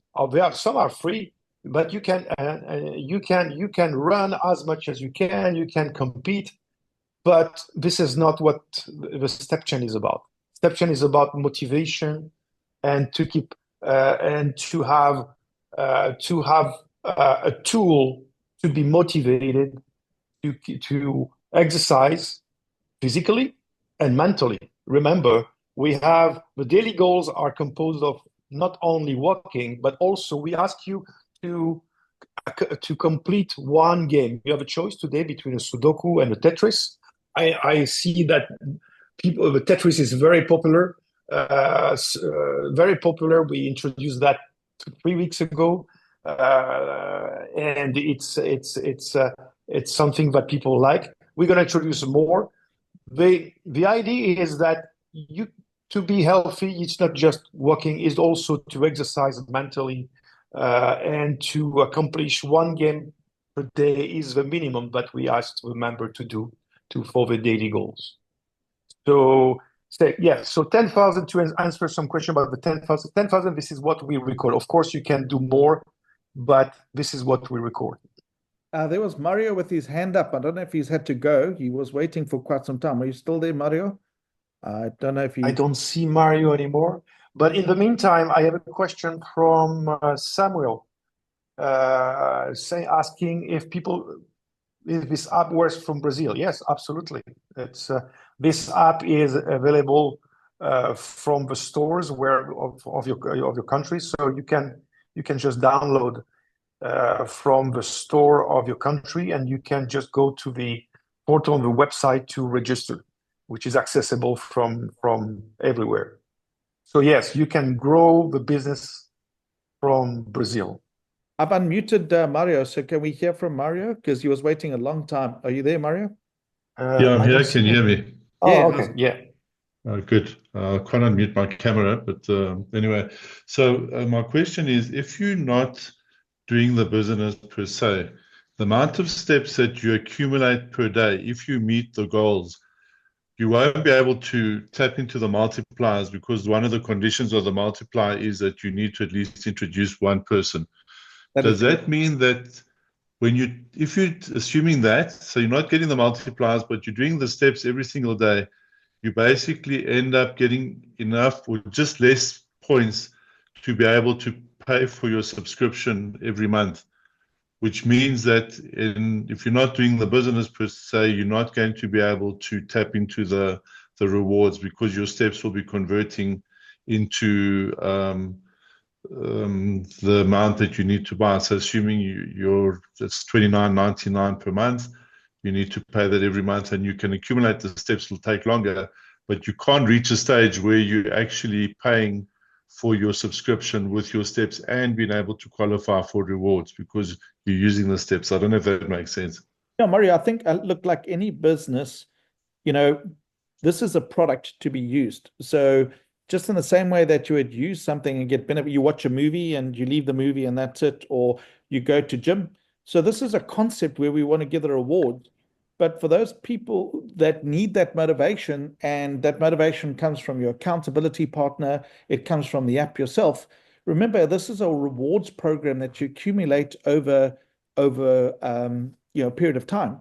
Some are free, but you can run as much as you can. You can compete, but this is not what the step chain is about. Step chain is about motivation, and to keep and to have a tool to be motivated, to exercise physically and mentally. Remember, the daily goals are composed of not only walking, but also we ask you to complete one game. You have a choice today between a Sudoku and a Tetris. I see that the Tetris is very popular. Very popular. We introduced that 3 weeks ago, and it's something that people like. We're going to introduce more. The idea is that to be healthy, it's not just walking; it's also to exercise mentally, and to accomplish one game per day is the minimum that we ask the member to do for the daily goals. So 10,000, to answer some question about the 10,000. 10,000, this is what we record. Of course, you can do more, but this is what we record. There was Mario with his hand up. I don't know if he's had to go. He was waiting for quite some time. Are you still there, Mario? I don't know if I don't see Mario anymore. But in the meantime, I have a question from Samuel, asking if this app works from Brazil. Yes, absolutely. This app is available from the stores of your country, so you can just download from the store of your country, and you can just go to the portal on the website to register, which is accessible from everywhere. So yes, you can grow the business from Brazil. I've unmuted Mario, so can we hear from Mario? Because he was waiting a long time. Are you there, Mario? Yeah, I'm here. Can you hear me? Oh, Yeah. okay. Yeah. Good. I can't unmute my camera, but anyway. So my question is, if you're not doing the business per se, the amount of steps that you accumulate per day, if you meet the goals, you won't be able to tap into the multipliers, because one of the conditions of the multiplier is that you need to at least introduce one person. Does that mean that if you're assuming that, so you're not getting the multipliers, but you're doing the steps every single day, you basically end up getting enough or just less points to be able to pay for your subscription every month, which means that if you're not doing the business per se, you're not going to be able to tap into the rewards, because your steps will be converting into the amount that you need to buy. So assuming it's $29.99 per month, you need to pay that every month, and you can accumulate the steps. Will take longer, but you can't reach a stage where you're actually paying for your subscription with your steps and being able to qualify for rewards because you're using the steps. I don't know if that makes sense. Yeah, Mario, I think look, like any business, this is a product to be used. So just in the same way that you would use something and get benefit, you watch a movie and you leave the movie and that's it, or you go to gym. So this is a concept where we want to give the reward. But for those people that need that motivation, and that motivation comes from your accountability partner, it comes from the app yourself. Remember, this is a rewards program that you accumulate over a period of time.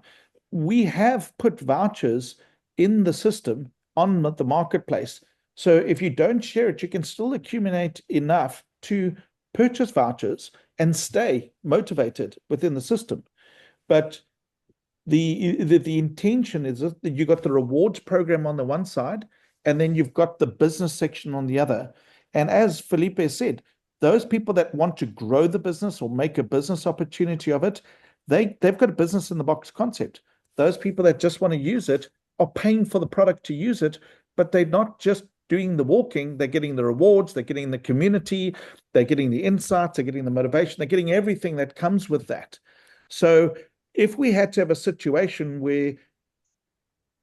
We have put vouchers in the system on the marketplace. So if you don't share it, you can still accumulate enough to purchase vouchers and stay motivated within the system. But the intention is that you got the rewards program on the one side, and then you've got the business section on the other. And as Felipe said, those people that want to grow the business or make a business opportunity of it, they've got a business in the box concept. Those people that just want to use it are paying for the product to use it, but they're not just doing the walking. They're getting the rewards, they're getting the community, they're getting the insights, they're getting the motivation, they're getting everything that comes with that. So if we had to have a situation where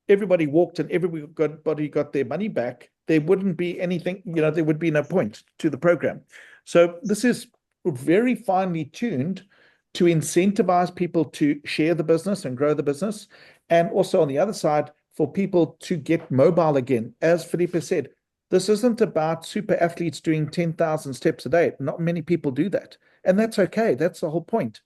everybody walked and everybody got their money back, there wouldn't be anything, there would be no point to the program. So this is very finely tuned to incentivize people to share the business and grow the business. And also on the other side, for people to get mobile again. As Felipe said, this isn't about super athletes doing 10,000 steps a day. Not many people do that. And that's okay. That's the whole point.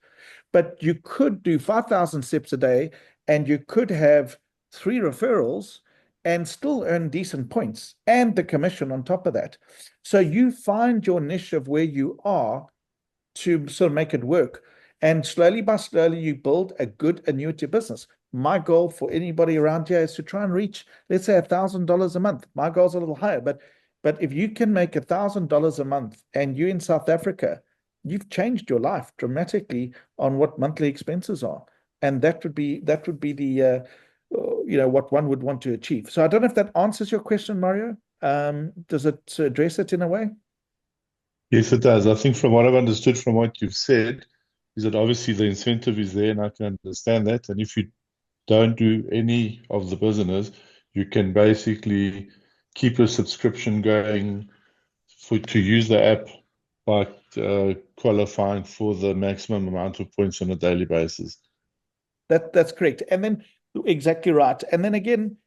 But you could do 5,000 steps a day, and you could have 3 referrals and still earn decent points and the commission on top of that. So you find your niche of where you are to sort of make it work. And slowly by slowly, you build a good annuity business. My goal for anybody around here is to try and reach, let's say, $1,000 a month. My goal's a little higher, but if you can make $1,000 a month and you're in South Africa, you've changed your life dramatically on what monthly expenses are. And that would be the what one would want to achieve. So I don't know if that answers your question, Mario. Does it address it in a way? Yes, it does. I think from what I've understood from what you've said is that obviously the incentive is there, and I can understand that. And if you don't do any of the business, you can basically keep a subscription going to use the app by qualifying for the maximum amount of points on a daily basis. That's correct. And then exactly right. And then again,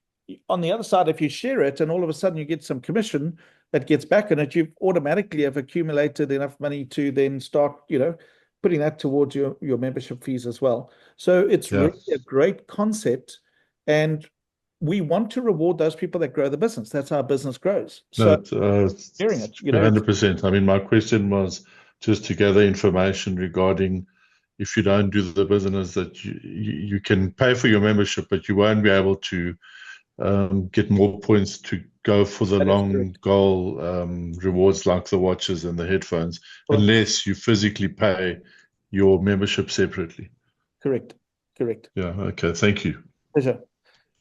on the other side, if you share it and all of a sudden you get some commission that gets back in it, you automatically have accumulated enough money to then start, putting that towards your membership fees as well. So it's really a great concept, and we want to reward those people that grow the business. That's how business grows. So hearing it, 100%. I mean, my question was just to gather information regarding if you don't do the business, that you can pay for your membership, but you won't be able to get more points to go for the long goal rewards like the watches and the headphones, unless you physically pay your membership separately. Correct. Yeah, okay, thank you. Pleasure.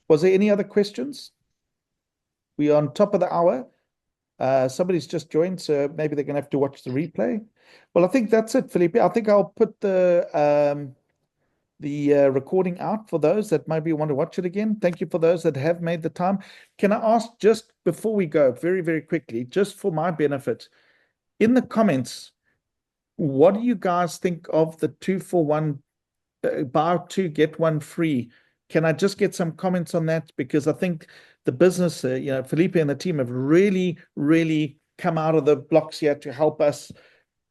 Was there any other questions? We are on top of the hour. Somebody's just joined, so maybe they're going to have to watch the replay. Well, I think that's it, Felipe. I think I'll put the recording out for those that maybe want to watch it again. Thank you for those that have made the time. Can I ask, just before we go, very, very quickly, just for my benefit, in the comments, what do you guys think of the 2-for-1, buy 2, get 1 free? Can I just get some comments on that? Because I think the business, Felipe and the team have really, really come out of the blocks here to help us.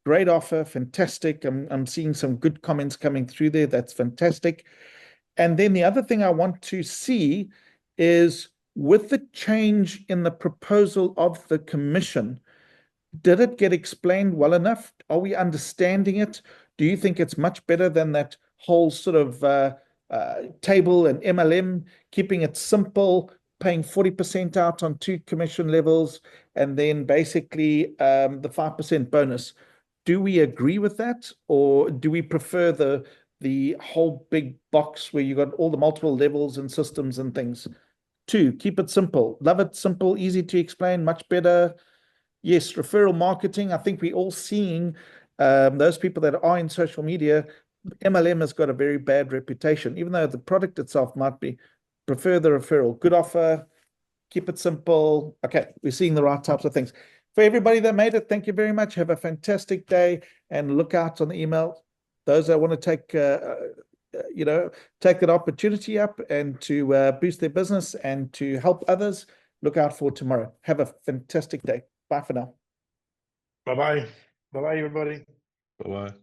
Great offer, fantastic. I'm seeing some good comments coming through there. That's fantastic. And then the other thing I want to see is, with the change in the proposal of the commission, did it get explained well enough? Are we understanding it? Do you think it's much better than that whole sort of table and MLM, keeping it simple, paying 40% out on 2 commission levels, and then basically the 5% bonus? Do we agree with that, or do we prefer the whole big box where you got all the multiple levels and systems and things? 2, keep it simple. Love it simple, easy to explain, much better. Yes, referral marketing. I think we're all seeing those people that are in social media. MLM has got a very bad reputation, even though the product itself might be. Prefer the referral. Good offer. Keep it simple. Okay, we're seeing the right types of things. For everybody that made it, thank you very much. Have a fantastic day, and look out on the email. Those that want to take that opportunity up and to boost their business and to help others, look out for tomorrow. Have a fantastic day. Bye for now. Bye-bye. Bye-bye, everybody. Bye-bye.